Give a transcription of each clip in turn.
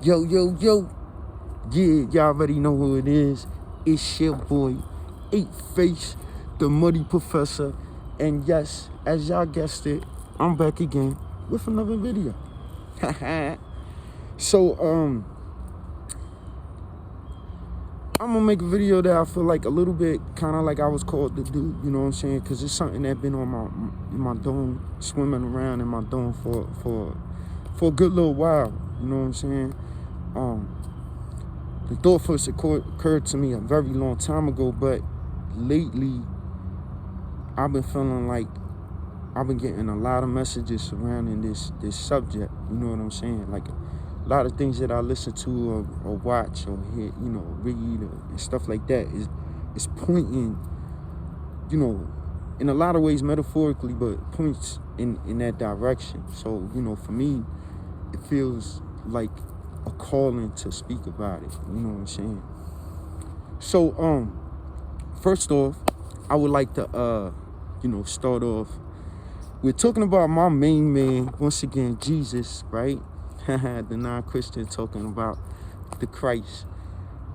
Yo, yo, yo. Yeah, y'all already know who it is. It's your boy, A.E.P, the Muddy Professor. And yes, as y'all guessed it, I'm back again with another video. So, I'm gonna make a video that I feel like a little bit kind of like I was called to do, you know what I'm saying? Because it's something that been on my dome, swimming around in my dome for a good little while, you know what I'm saying? The thought first occurred to me a very long time ago, but lately I've been feeling like I've been getting a lot of messages surrounding this subject, you know what I'm saying? Like a lot of things that I listen to or watch or hear, you know, read and stuff like that is pointing, you know, in a lot of ways metaphorically, but points in that direction. So, you know, for me, it feels like a calling to speak about it, you know what I'm saying? So, first off, I would like to, start off with talking about my main man, once again, Jesus, right? The non-Christian talking about the Christ.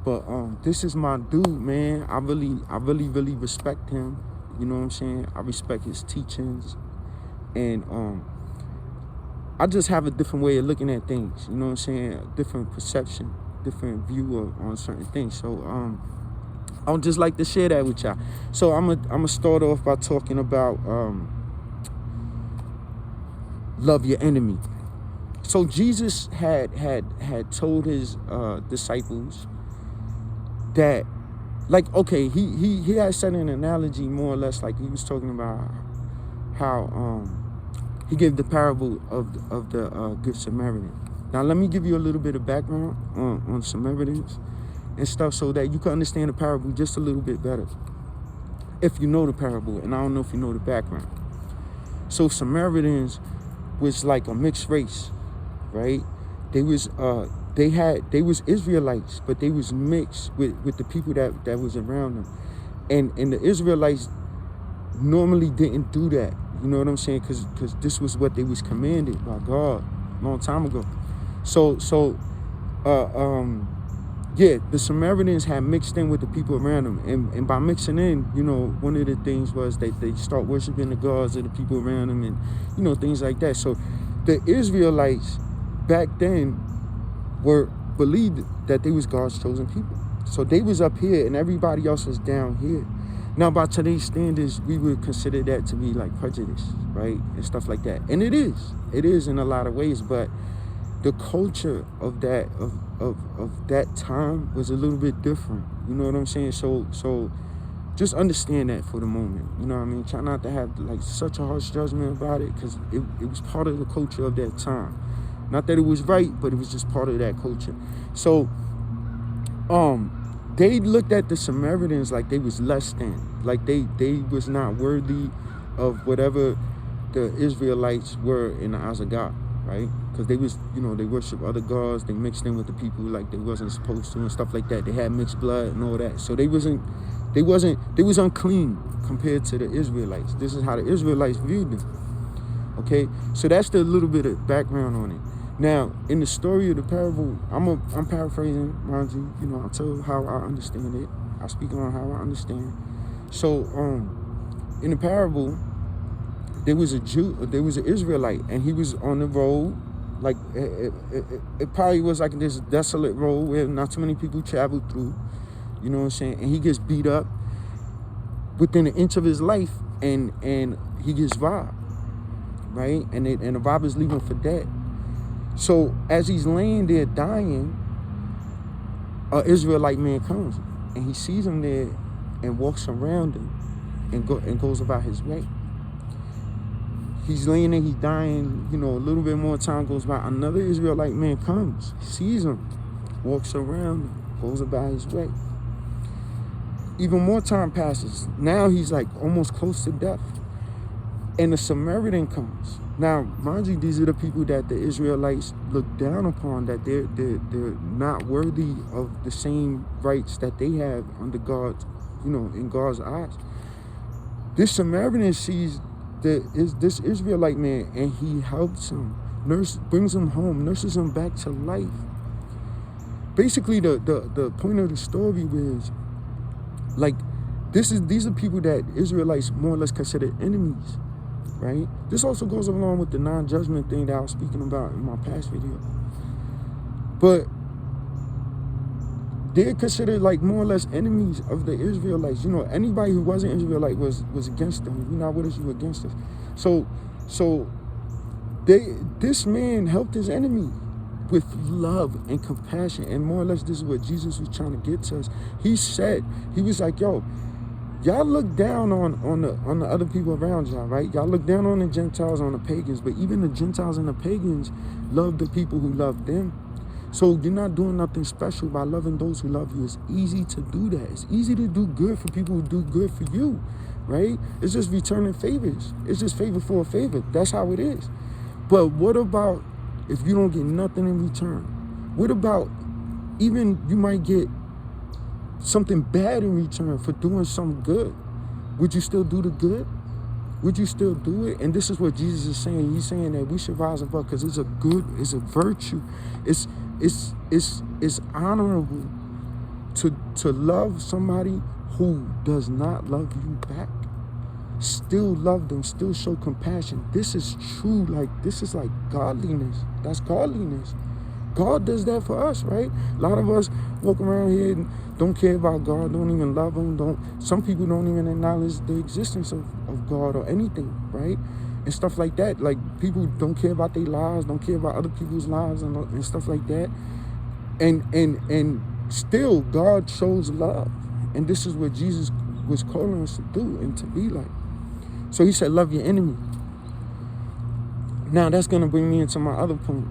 But this is my dude, man. I really respect him. You know what I'm saying? I respect his teachings. And I just have a different way of looking at things. You know what I'm saying? A different perception, different view on certain things. So I would just like to share that with y'all. So I'm gonna start off by talking about love your enemy. So Jesus had told his disciples that, like, okay, he had said an analogy more or less, like he was talking about how he gave the parable of the Good Samaritan. Now let me give you a little bit of background on Samaritans and stuff so that you can understand the parable just a little bit better, if you know the parable, and I don't know if you know the background. So Samaritans was like a mixed race, right? They was Israelites, but they was mixed with the people that was around them, and the Israelites normally didn't do that. You know what I'm saying? Because this was what they was commanded by God a long time ago. So the Samaritans had mixed in with the people around them, and by mixing in, you know, one of the things was that they start worshiping the gods of the people around them, and you know, things like that. So the Israelites back then believed that they was God's chosen people. So they was up here and everybody else was down here. Now, by today's standards, we would consider that to be like prejudice, right? And stuff like that. And it is in a lot of ways, but the culture of that time was a little bit different. You know what I'm saying? So just understand that for the moment. You know what I mean? Try not to have like such a harsh judgment about it, because it was part of the culture of that time. Not that it was right, but it was just part of that culture. So they looked at the Samaritans like they was less than, like they was not worthy of whatever the Israelites were in the eyes of God, right? Because they was, you know, they worship other gods, they mixed in with the people like they wasn't supposed to and stuff like that. They had mixed blood and all that. So they was unclean compared to the Israelites. This is how the Israelites viewed them. Okay, so that's the little bit of background on it. Now, in the story of the parable, I'm paraphrasing, mind you. You know, I tell how I understand it. I speak on how I understand. So, in the parable, there was an Israelite, and he was on the road. Like it probably was like this desolate road where not too many people traveled through. You know what I'm saying? And he gets beat up within an inch of his life, and he gets robbed, right? And the robbers leave him for dead. So as he's laying there dying, an Israelite man comes, and he sees him there and walks around him and goes about his way. He's laying there, he's dying, you know, a little bit more time goes by. Another Israelite man comes, sees him, walks around him, goes about his way. Even more time passes. Now he's like almost close to death. And the Samaritan comes. Now, mind you, these are the people that the Israelites look down upon, that they're not worthy of the same rights that they have under God, you know, in God's eyes. This Samaritan sees this Israelite man, and he helps him, brings him home, nurses him back to life. basically the point of the story is, like, these are people that Israelites more or less consider enemies, right? This also goes along with the non-judgment thing that I was speaking about in my past video. But they're considered like more or less enemies of the Israelites. You know, anybody who wasn't Israelite was against them. You're not with us, you against us. So this man helped his enemy with love and compassion, and more or less this is what Jesus was trying to get to us. He was like, yo, y'all look down on the other people around y'all, right? Y'all look down on the Gentiles, on the pagans, but even the Gentiles and the pagans love the people who love them. So you're not doing nothing special by loving those who love you. It's easy to do that. It's easy to do good for people who do good for you, right? It's just returning favors. It's just favor for a favor. That's how it is. But what about if you don't get nothing in return? What about even you might get something bad in return for doing something good? Would you still do the good? Would you still do it? And this is what Jesus is saying. He's saying that we should rise above because it's a virtue. It's honorable to love somebody who does not love you back. Still love them, still show compassion. This is true, this is like godliness. That's godliness. God does that for us, right? A lot of us walk around here and don't care about God, don't even love him, some people don't even acknowledge the existence of God or anything, right? And stuff like that. Like, people don't care about their lives, don't care about other people's lives and stuff like that. And still God shows love. And this is what Jesus was calling us to do and to be like. So he said, love your enemy. Now that's gonna bring me into my other point.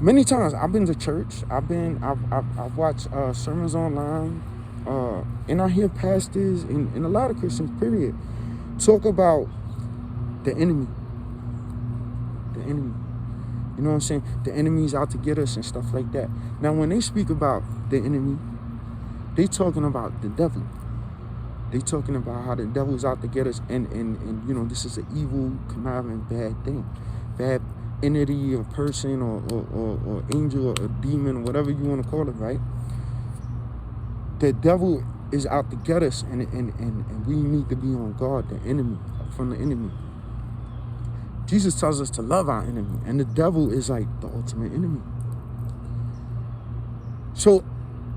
Many times I've been to church. I've watched sermons online, and I hear pastors and a lot of Christians, period, talk about the enemy. The enemy. You know what I'm saying? The enemy's out to get us and stuff like that. Now, when they speak about the enemy, they talking about the devil. They talking about how the devil's out to get us, and you know, this is an evil, conniving, bad thing, bad entity or person or angel or a demon or whatever you want to call it, right? The devil is out to get us, and we need to be on guard from the enemy. Jesus tells us to love our enemy, and the devil is like the ultimate enemy. So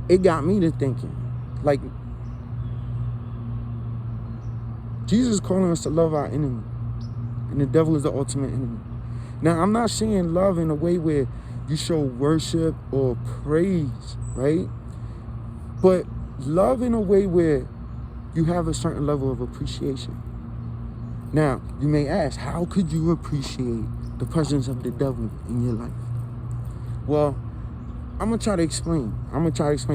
it got me to thinking, like, Jesus is calling us to love our enemy, and the devil is the ultimate enemy. Now, I'm not saying love in a way where you show worship or praise, right? But love in a way where you have a certain level of appreciation. Now, you may ask, how could you appreciate the presence of the devil in your life? Well, I'm going to try to explain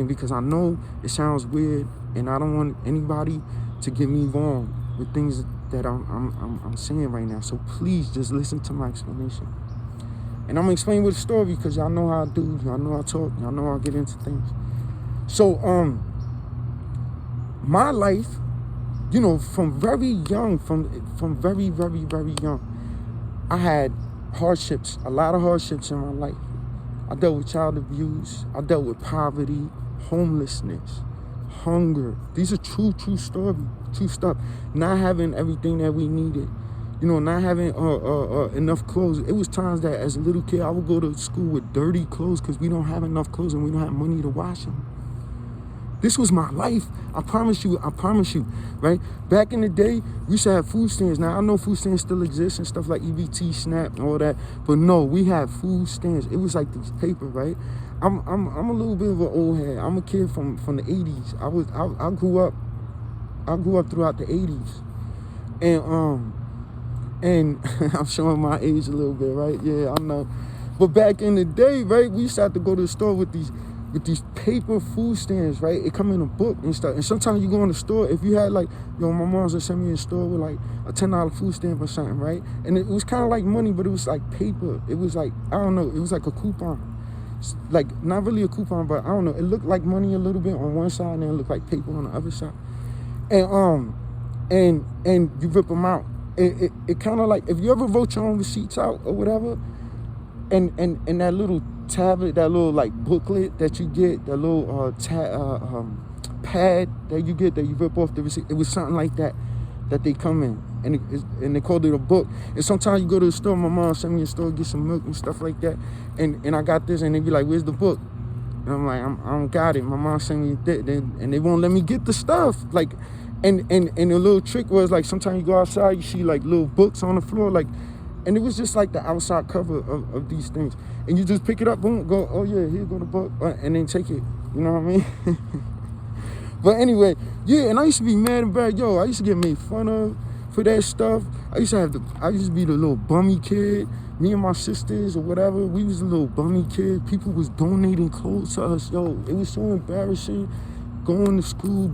because I know it sounds weird, and I don't want anybody to get me wrong with things that I'm saying right now. So please just listen to my explanation. And I'm going to explain with a story because y'all know how I do. Y'all know I talk. Y'all know I get into things. So, my life, you know, from very young, from very, very, very young, I had hardships, a lot of hardships in my life. I dealt with child abuse. I dealt with poverty, homelessness, hunger. These are true stories, true stuff. Not having everything that we needed, you know, not having enough clothes. It was times that as a little kid, I would go to school with dirty clothes because we don't have enough clothes and we don't have money to wash them. This was my life. I promise you, right? Back in the day, we used to have food stands. Now, I know food stands still exist and stuff like EBT, SNAP, and all that. But no, we had food stands. It was like this paper, right? I'm a little bit of an old head. I'm a kid from the 80s. I grew up throughout the 80s. And I'm showing my age a little bit, right? Yeah, I know. But back in the day, right, we used to have to go to the store with these paper food stands, right? It come in a book and stuff. And sometimes you go in the store, if you had like, my mom's would send me in the store with like a $10 food stamp or something, right? And it was kind of like money, but it was like paper. It was like, I don't know, it was like a coupon. Like, not really a coupon, but I don't know. It looked like money a little bit on one side, and then it looked like paper on the other side. And you rip them out. It kind of like, if you ever wrote your own receipts out or whatever, and that little tablet, that little like booklet that you get, that little pad that you get that you rip off the receipt. It was something like that they come in, and they called it a book. And sometimes you go to the store, my mom sent me to the store, get some milk and stuff like that, and I got this, and they be like, "Where's the book?" And I'm like, I don't got it. My mom sent me that, and they won't let me get the stuff. Like, and the little trick was like, sometimes you go outside, you see like little books on the floor, like, and it was just like the outside cover of these things, and you just pick it up, boom, go, oh yeah, here go the book, and then take it. You know what I mean? But anyway, yeah, and I used to be mad and bad. Yo, I used to get made fun of for that stuff. I used to be the little bummy kid. Me and my sisters or whatever, we was a little bummy kid. People was donating clothes to us. Yo, it was so embarrassing going to school,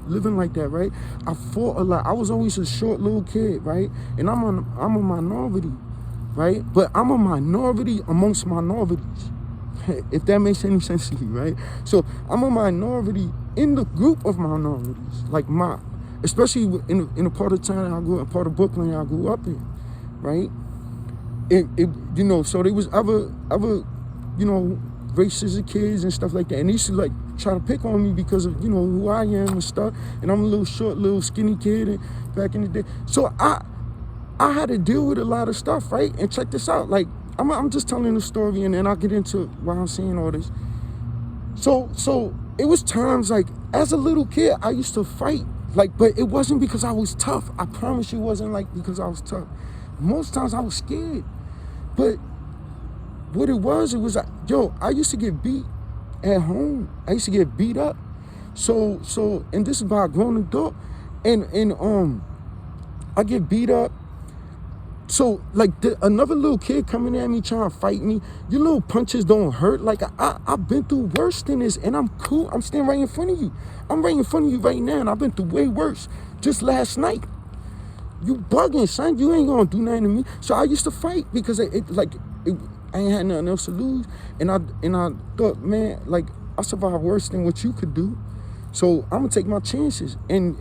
living like that, right? I fought a lot. I was always a short little kid, right? And I'm a minority, right? But I'm a minority amongst minorities, if that makes any sense to you, right? So I'm a minority in the group of minorities, like especially in the part of town I grew up, part of Brooklyn I grew up in, right? So there was other, races of kids and stuff like that. And they used to like try to pick on me because of, who I am and stuff. And I'm a little short, little skinny kid and back in the day. So I had to deal with a lot of stuff, right? And check this out. Like, I'm just telling the story, and then I'll get into why I'm saying all this. So it was times like, as a little kid, I used to fight. Like, but it wasn't because I was tough. I promise you it wasn't like because I was tough. Most times I was scared. But what it was like, yo, I used to get beat at home. I used to get beat up. So, and this is by a grown adult. And I get beat up. So, like, another little kid coming at me trying to fight me, your little punches don't hurt. Like, I've been through worse than this, and I'm cool. I'm standing right in front of you. I'm right in front of you right now, and I've been through way worse just last night. You bugging, son. You ain't gonna do nothing to me. So I used to fight because I ain't had nothing else to lose. And I thought, man, like, I survived worse than what you could do. So I'm gonna take my chances. And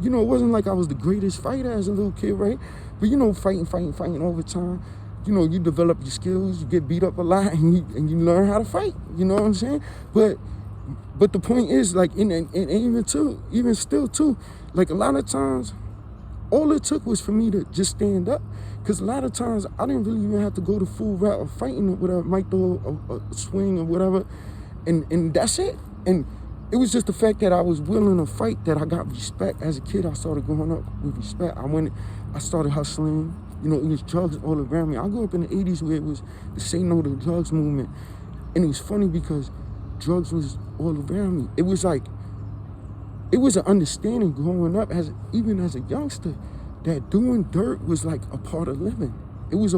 it wasn't like I was the greatest fighter as a little kid, right? But fighting over time. You develop your skills, you get beat up a lot, and you learn how to fight. You know what I'm saying? But the point is, like, and even still too, like, a lot of times, all it took was for me to just stand up. Because a lot of times, I didn't really even have to go the full route of fighting or whatever, might throw a swing or whatever, and that's it. And it was just the fact that I was willing to fight that I got respect. As a kid, I started growing up with respect. I started hustling. It was drugs all around me. I grew up in the 80s where it was the Say No to Drugs movement. And it was funny because drugs was all around me. It was like, it was an understanding growing up even as a youngster that doing dirt was like a part of living. It was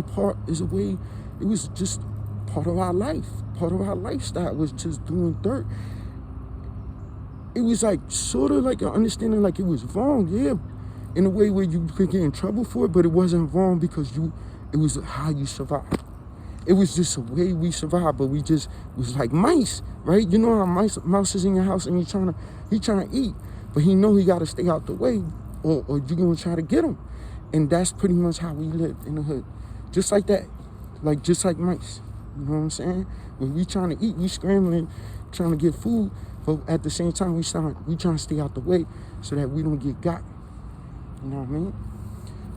just part of our life. Part of our lifestyle was just doing dirt. It was like sort of like an understanding like it was wrong, yeah, in a way where you could get in trouble for it, but it wasn't wrong because it was how you survived. It was just a way we survived, but we just was like mice, right? You know how mouse is in your house and he trying to eat, but he know he got to stay out the way or you're going to try to get him. And that's pretty much how we lived in the hood. Just like that, just like mice. You know what I'm saying? When we trying to eat, we scrambling, trying to get food, but at the same time, we trying to stay out the way so that we don't get got. You know what I mean?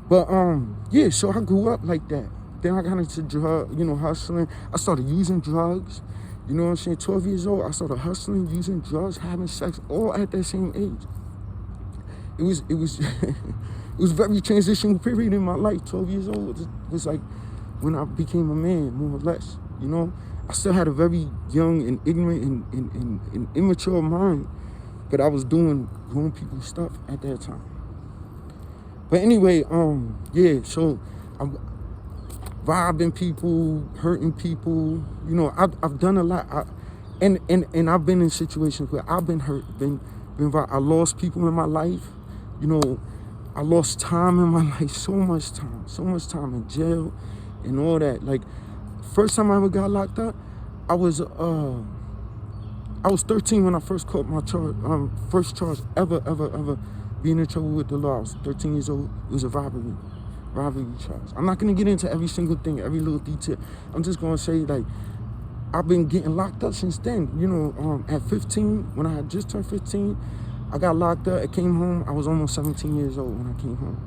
But, yeah, so I grew up like that. Then I got into hustling. I started using drugs. You know what I'm saying? 12 years old, I started hustling, using drugs, having sex, all at that same age. It was it was a very transitional period in my life. 12 years old was like when I became a man, more or less. I still had a very young and ignorant and immature mind, but I was doing grown people stuff at that time. But anyway, yeah, so I'm robbing people, hurting people. I've done a lot. And I've been in situations where I've been hurt, been robbed. I lost people in my life. I lost time in my life, so much time in jail and all that. Like, first time I ever got locked up, I was 13 when I first caught my first charge ever being in trouble with the law. I was 13 years old. It was a robbery charge. I'm not gonna get into every single thing, every little detail. I'm just gonna say, like, I've been getting locked up since then. You know, at 15, when I had just turned 15, I got locked up. I came home. I was almost 17 years old when I came home.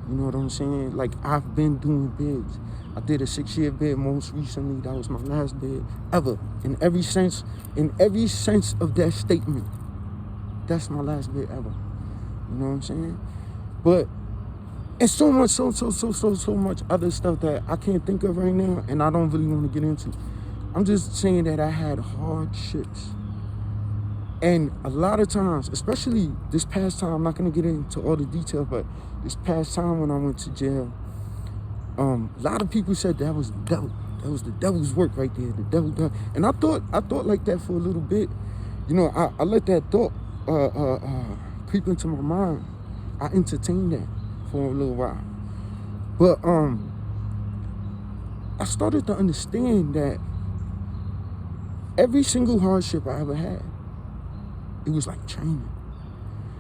You know what I'm saying? Like, I've been doing bids. I did a 6-year bid most recently. That was my last bid ever. In every sense of that statement, that's my last bid ever. You know what I'm saying? But it's so much other stuff that I can't think of right now, and I don't really want to get into. I'm just saying that I had hardships. And a lot of times, especially this past time, I'm not going to get into all the details, but this past time when I went to jail, a lot of people said that was the devil. That was the devil's work right there. The devil. And I thought like that for a little bit. You know, I let that thought creep into my mind. I entertained that for a little while. But I started to understand that every single hardship I ever had, it was like training.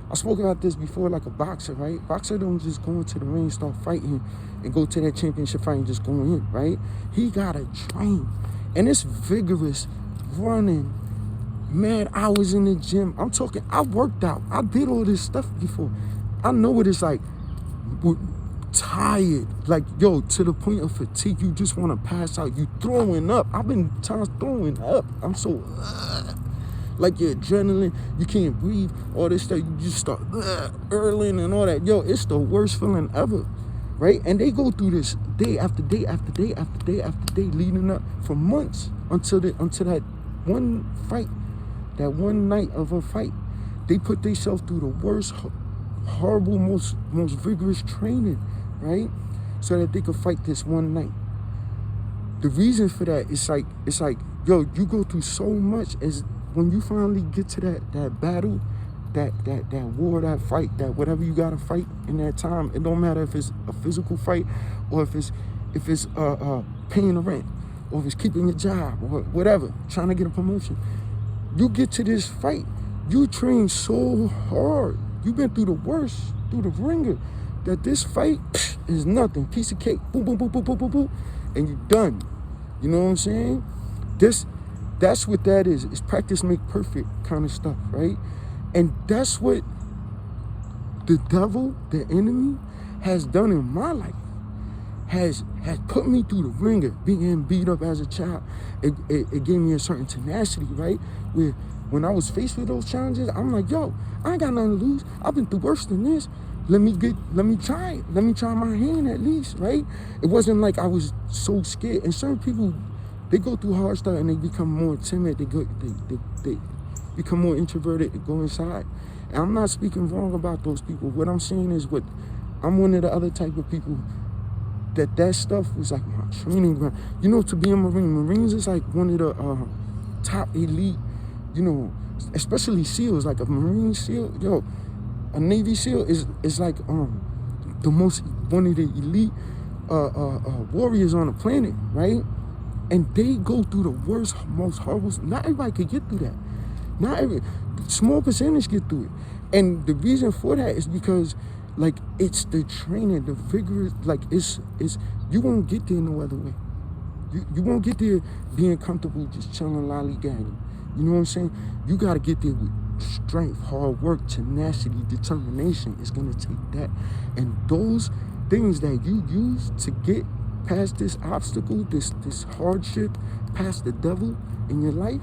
I spoke about this before, like a boxer, right? Boxer don't just go into the ring, start fighting, and go to that championship fight and just go in, right? He gotta train. And it's vigorous, running, mad hours in the gym. I'm talking, I worked out. I did all this stuff before. I know what it's like. Tired, like, yo, to the point of fatigue. You just want to pass out. You throwing up. I've been times throwing up. I'm so like your adrenaline, you can't breathe, all this stuff. You just start earling and all that. Yo, it's the worst feeling ever, right? And they go through this day after day after day after day after day, leading up for months until that one fight, that one night of a fight. They put themselves through the worst, horrible, most vigorous training, right? So that they could fight this one night. The reason for that is like, yo, you go through so much. As when you finally get to that battle, that war, that fight, that whatever you gotta fight in that time, it don't matter if it's a physical fight or if it's paying the rent or if it's keeping your job or whatever, trying to get a promotion. You get to this fight, you train so hard. You've been through the worst, through the ringer, that this fight is nothing. Piece of cake, boom, boom, boom, boom, boom, boom, boom, and you're done. You know what I'm saying? That's what that is. It's practice make perfect kind of stuff, right? And that's what the devil, the enemy, has done in my life. Has put me through the ringer, being beat up as a child. It gave me a certain tenacity, right? Where when I was faced with those challenges, I'm like, yo, I ain't got nothing to lose. I've been through worse than this. Let me try it. Let me try my hand at least, right? It wasn't like I was so scared. And certain people, they go through hard stuff and they become more timid. They become more introverted. They go inside. And I'm not speaking wrong about those people. What I'm saying is I'm one of the other type of people that stuff was like my training ground. You know, to be a Marine. Marines is like one of the top elite, you know, especially SEALs, like a Marine SEAL, yo, a Navy SEAL is like the most, one of the elite warriors on the planet, right? And they go through the worst, most horrible. Not everybody could get through that. Small percentage get through it. And the reason for that is because, like, it's the training, the vigorous, like, it's you won't get there no other way. You won't get there being comfortable just chilling, lollygagging. You know what I'm saying? You got to get there with strength, hard work, tenacity, determination. It's going to take that. And those things that you use to get past this obstacle, this hardship, past the devil in your life,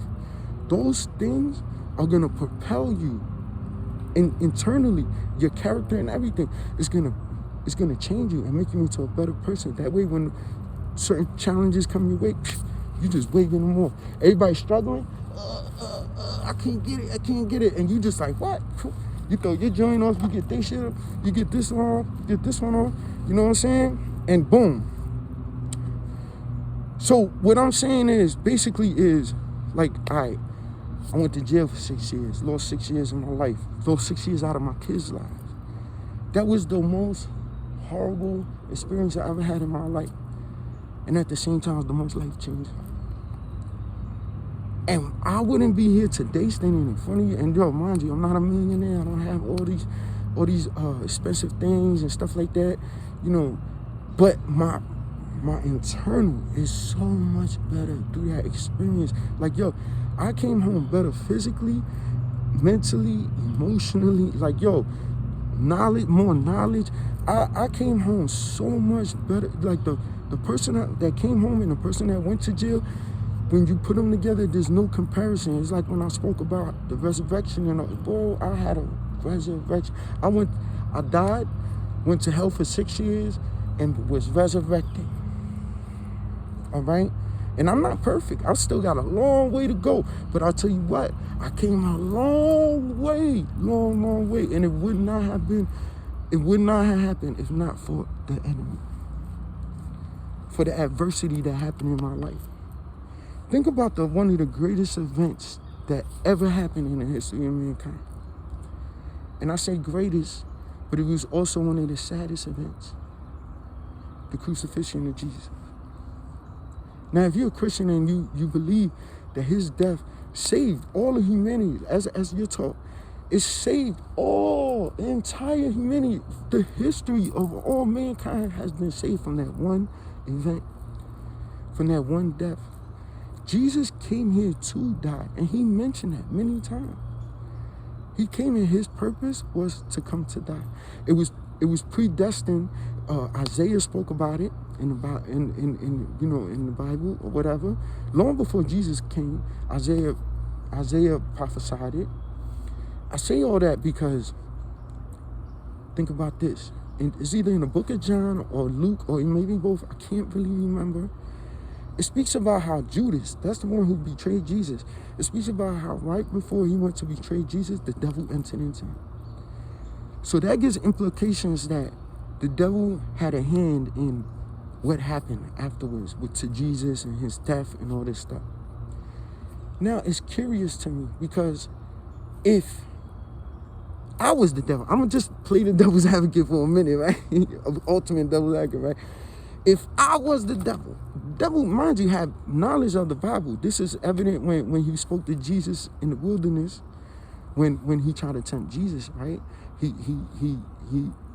those things are going to propel you. And internally, your character and everything is gonna change you and make you into a better person. That way, when certain challenges come your way, you just waving them off. Everybody struggling, I can't get it, and you just like, what? You throw your joint off, you get this shit up, you get this one off, you get this one off. You know what I'm saying? And boom. So what I'm saying is, basically, is like, all right, I went to jail for 6 years, lost 6 years of my life, lost 6 years out of my kids' lives. That was the most horrible experience I ever had in my life. And at the same time, it was the most life-changing. And I wouldn't be here today standing in front of you. And yo, mind you, I'm not a millionaire. I don't have all these expensive things and stuff like that, you know. But my my internal is so much better through that experience. Like, yo, I came home better physically, mentally, emotionally. Like, yo, more knowledge. I came home so much better. Like, the person that came home and the person that went to jail, when you put them together, there's no comparison. It's like when I spoke about the resurrection, and bro, I had a resurrection. I died, went to hell for 6 years, and was resurrected. All right? And I'm not perfect. I still got a long way to go. But I'll tell you what, I came a long way, long way. And it would not have happened if not for the enemy, for the adversity that happened in my life. Think about one of the greatest events that ever happened in the history of mankind. And I say greatest, but it was also one of the saddest events. The crucifixion of Jesus. Now, if you're a Christian and you believe that his death saved all of humanity, as you're taught, it saved all, the entire humanity. The history of all mankind has been saved from that one event, from that one death. Jesus came here to die, and he mentioned that many times. He came and his purpose was to come to die. It was predestined. Isaiah spoke about it in the Bible or whatever. Long before Jesus came, Isaiah prophesied it. I say all that because think about this. It's either in the book of John or Luke or maybe both. I can't really remember. It speaks about how Judas, that's the one who betrayed Jesus. It speaks about how right before he went to betray Jesus, the devil entered into him. So that gives implications that the devil had a hand in what happened afterwards to Jesus and his death and all this stuff. Now, it's curious to me because if I was the devil, I'm going to just play the devil's advocate for a minute, right? Ultimate devil's advocate, right? If I was the devil, mind you, had knowledge of the Bible. This is evident when he spoke to Jesus in the wilderness, when he tried to tempt Jesus, right? He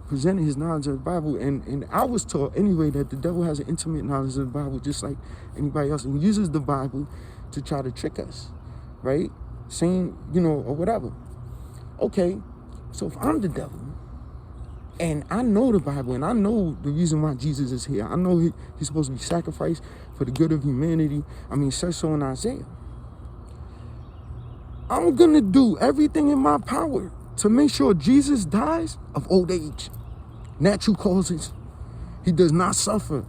presented his knowledge of the Bible, and I was taught anyway that the devil has an intimate knowledge of the Bible just like anybody else, and uses the Bible to try to trick us, right? Saying, or whatever. Okay, so if I'm the devil, and I know the Bible, and I know the reason why Jesus is here. I know he's supposed to be sacrificed for the good of humanity. It says so in Isaiah. I'm going to do everything in my power to make sure Jesus dies of old age, natural causes. He does not suffer.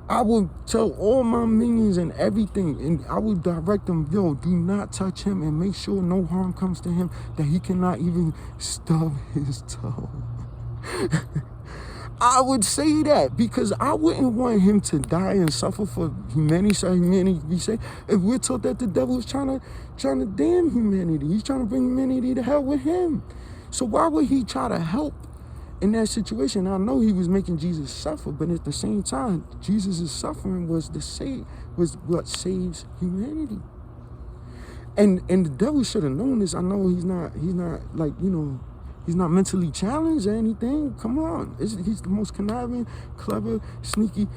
I will tell all my minions and everything, and I will direct them, yo, do not touch him and make sure no harm comes to him, that he cannot even stub his toe. I would say that because I wouldn't want him to die and suffer for humanity, so humanity be saved. If we're told that the devil is trying to damn humanity, he's trying to bring humanity to hell with him. So why would he try to help in that situation? I know he was making Jesus suffer, but at the same time, Jesus' suffering was what saves humanity. And the devil should have known this. I know he's not like, he's not mentally challenged or anything. Come on. He's the most conniving, clever, sneaky,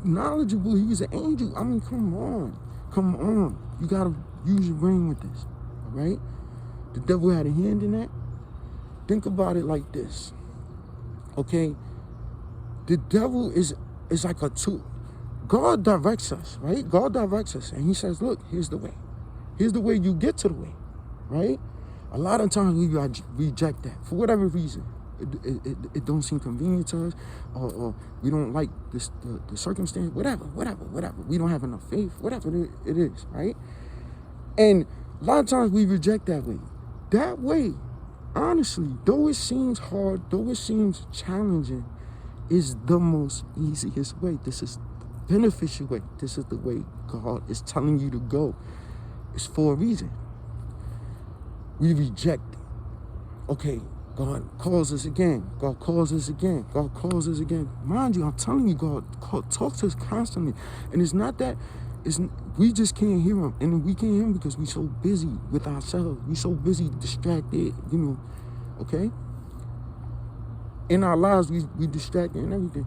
knowledgeable. He was an angel. Come on. You got to use your brain with this, all right? The devil had a hand in that. Think about it like this, okay? The devil is like a tool. God directs us, right? God directs us, and he says, look, here's the way. Here's the way you get to the way, right? A lot of times we reject that for whatever reason. It don't seem convenient to us, or we don't like the circumstance, whatever. We don't have enough faith, whatever it is, right? And a lot of times we reject that way. That way, honestly, though it seems hard, though it seems challenging, is the most easiest way. This is the beneficial way. This is the way God is telling you to go. It's for a reason. We reject it. Okay, God calls us again. God calls us again. God calls us again. Mind you, I'm telling you, God talks to us constantly. And it's not that, we just can't hear him. And we can't hear him because we're so busy with ourselves. We're so busy, distracted, okay? In our lives, we distracted and everything.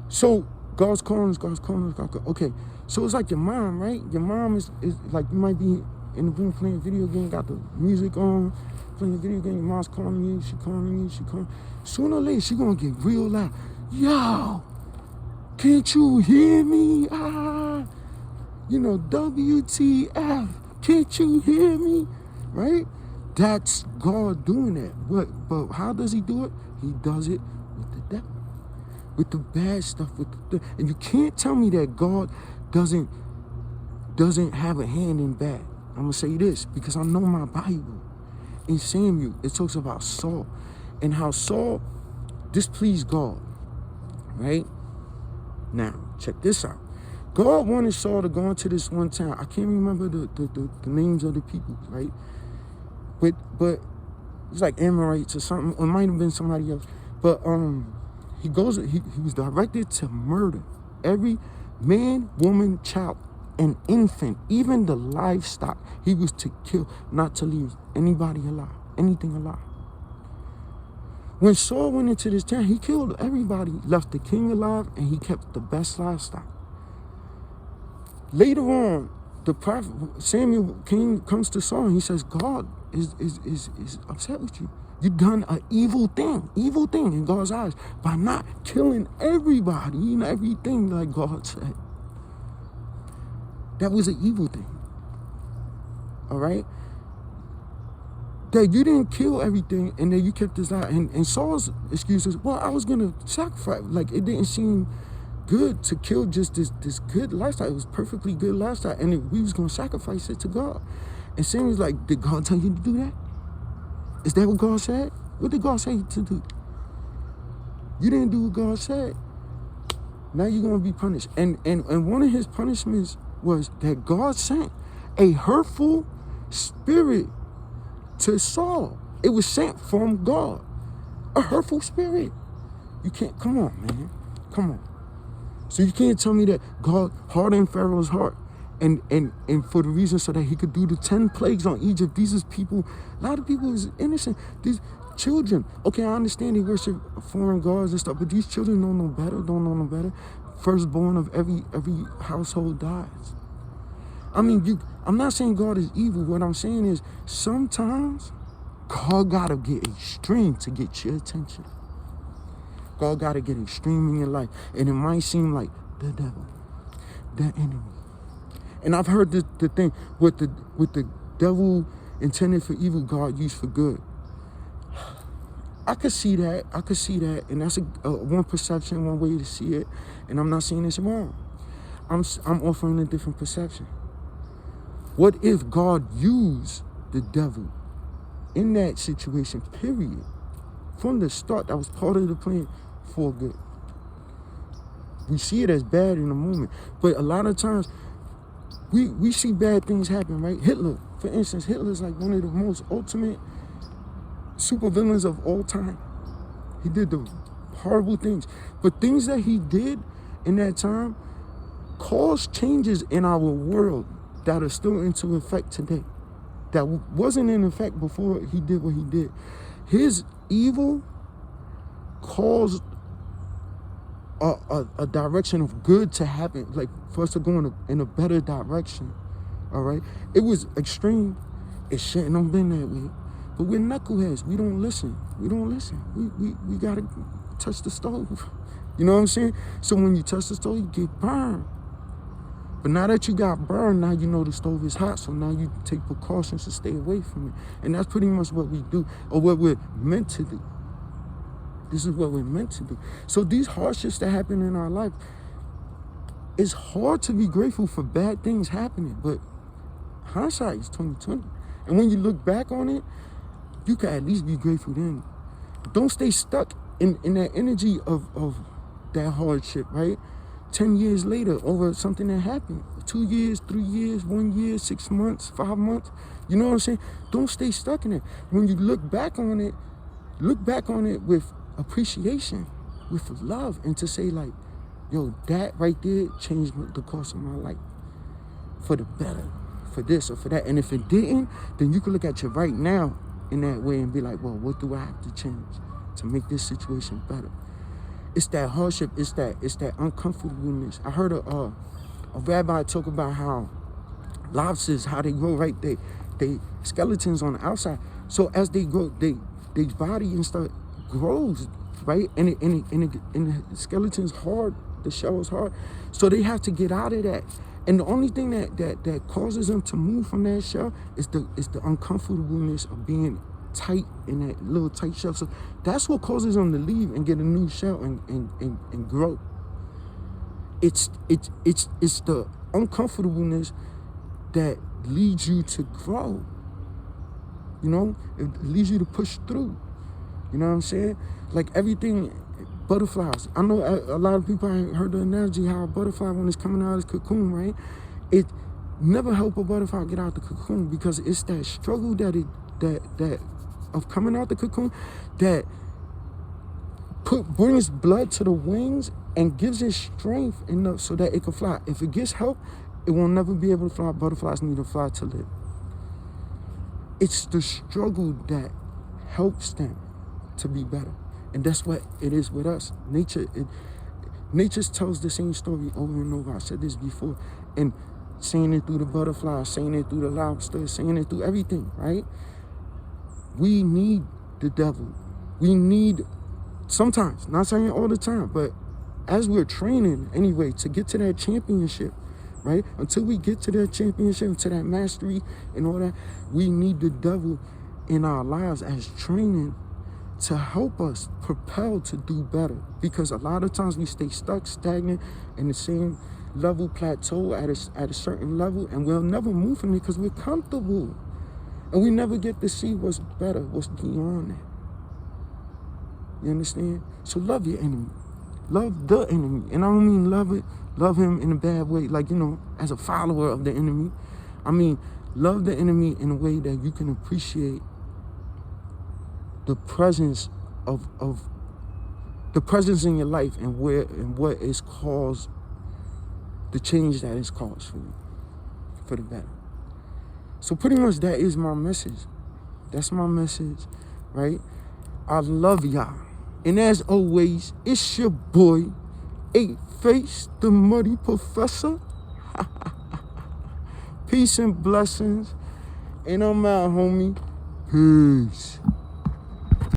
So God's calling us, God's calling us, God's calling. Okay, so it's like your mom, right? Your mom is like, you might be in the room playing a video game, got the music on, playing a video game, your mom's calling you, she calling you, she calling. Sooner or later, she gonna get real loud. Yo, can't you hear me? WTF, can't you hear me? Right? That's God doing that. But how does he do it? He does it with the devil. With the bad stuff, and you can't tell me that God doesn't have a hand in bad. I'm gonna say this because I know my Bible. In Samuel, it talks about Saul and how Saul displeased God. Right? Now, check this out. God wanted Saul to go into this one town. I can't remember the names of the people, right? But it's like Amorites or something. Or it might have been somebody else. But he was directed to murder every man, woman, child, and infant, even the livestock. He was to kill, not to leave anybody alive, anything alive. When Saul went into this town, he killed everybody, left the king alive, and he kept the best Later on, the prophet Samuel comes to Saul and he says, God is upset with you. You've done an evil thing in God's eyes by not killing everybody and everything like God said. That was an evil thing. All right? That you didn't kill everything and that you kept this out. And Saul's excuse is, well, I was going to sacrifice. Like, it didn't seem good to kill just this good lifestyle. It was perfectly good lifestyle. And we was going to sacrifice it to God. And Samuel's like, did God tell you to do that? Is that what God said? What did God say to do? You didn't do what God said. Now you're going to be punished. And one of his punishments was that God sent a hurtful spirit to Saul. It was sent from God. A hurtful spirit. You can't, come on, man. Come on. So you can't tell me that God hardened Pharaoh's heart and for the reason so that he could do the 10 plagues on Egypt. These is people, a lot of people is innocent. These children, okay, I understand they worship foreign gods and stuff, but these children don't know better. Firstborn of every household dies. I mean, I'm not saying God is evil. What I'm saying is sometimes God gotta get extreme to get your attention. God gotta get extreme in your life. And it might seem like the devil, the enemy. And I've heard the thing with the devil intended for evil, God used for good. I could see that, and that's one perception, one way to see it. And I'm not saying it's wrong. I'm offering a different perception. What if God used the devil in that situation, period, from the start? That was part of the plan for good. We see it as bad in the moment, but a lot of times we see bad things happen, right? Hitler, for instance, Hitler's like one of the most ultimate supervillains of all time. He did the horrible things, but things that he did in that time caused changes in our world that are still into effect today, that wasn't in effect before he did what he did. His evil caused a direction of good to happen, like for us to go in a better direction. All right, it was extreme. It shouldn't have been that way, but we're knuckleheads. We don't listen. We gotta touch the stove. You know what I'm saying? So when you touch the stove, you get burned. But now that you got burned, now you know the stove is hot, so now you take precautions to stay away from it. And that's pretty much what we do, or what we're meant to do. This is what we're meant to do. So these hardships that happen in our life, it's hard to be grateful for bad things happening, but hindsight is 20/20. And when you look back on it, you can at least be grateful then. Don't stay stuck in that energy of that hardship, right? 10 years later over something that happened. 2 years, 3 years, 1 year, 6 months, 5 months. You know what I'm saying? Don't stay stuck in it. When you look back on it with appreciation, with love, and to say like, yo, that right there changed the course of my life for the better, for this or for that. And if it didn't, then you can look at you right now in that way and be like, well, what do I have to change to make this situation better? It's that hardship. It's that uncomfortableness. I heard a rabbi talk about how lobsters, how they grow, right? They skeletons on the outside. So as they grow, they body and stuff grows, right? And the skeleton's hard. The shell is hard. So they have to get out of that. And the only thing that causes them to move from that shell is the uncomfortableness of being tight in that little tight shell. So that's what causes them to leave and get a new shell and grow. It's the uncomfortableness that leads you to grow. You know, it leads you to push through. You know what I'm saying? Like everything, butterflies. I know a lot of people ain't heard the analogy how a butterfly, when it's coming out of its cocoon, right? It never help a butterfly get out the cocoon, because it's that struggle that of coming out the cocoon that brings blood to the wings and gives it strength enough so that it can fly. If it gets help, it will never be able to fly. Butterflies need to fly to live. It's the struggle that helps them to be better. And that's what it is with us. Nature tells the same story over and over. I said this before. And saying it through the butterfly, saying it through the lobster, saying it through everything, right? We need the devil. We need, sometimes, not saying all the time, but as we're training anyway to get to that championship, right? Until we get to that championship, to that mastery and all that, we need the devil in our lives as training to help us propel to do better. Because a lot of times we stay stuck, stagnant in the same level, plateau at a certain level, and we'll never move from it because we're comfortable. And we never get to see what's better, what's beyond that. You understand? So love your enemy. Love the enemy. And I don't mean love him in a bad way, like, you know, as a follower of the enemy. I mean, love the enemy in a way that you can appreciate the presence of the presence in your life and what is caused, the change that is caused for you, for the better. So pretty much that is my message. That's my message, right? I love y'all. And as always, it's your boy, A.E.P, the Muddy Professor. Peace and blessings. And I'm out, homie. Peace.